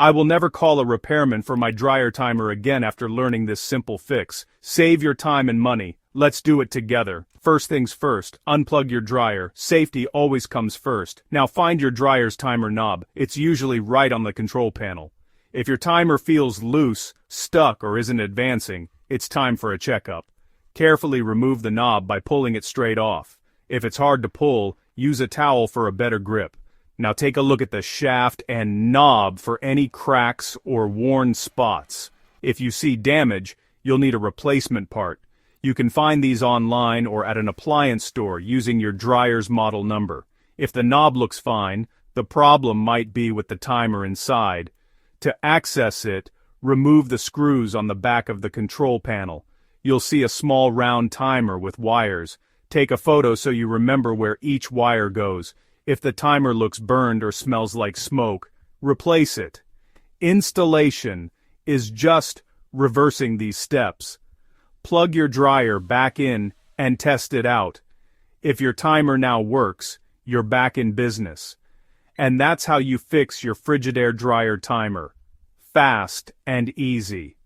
I will never call a repairman for my dryer timer again after learning this simple fix. Save your time and money. Let's do it together. First things first, unplug your dryer. Safety always comes first. Now find your dryer's timer knob. It's usually right on the control panel. If your timer feels loose, stuck, or isn't advancing, it's time for a checkup. Carefully remove the knob by pulling it straight off. If it's hard to pull, use a towel for a better grip. Now take a look at the shaft and knob for any cracks or worn spots. If you see damage, you'll need a replacement part. You can find these online or at an appliance store using your dryer's model number. If the knob looks fine, the problem might be with the timer inside. To access it, remove the screws on the back of the control panel. You'll see a small round timer with wires. Take a photo so you remember where each wire goes. If the timer looks burned or smells like smoke, replace it. Installation is just reversing these steps. Plug your dryer back in and test it out. If your timer now works, you're back in business. And that's how you fix your Frigidaire dryer timer. Fast and easy.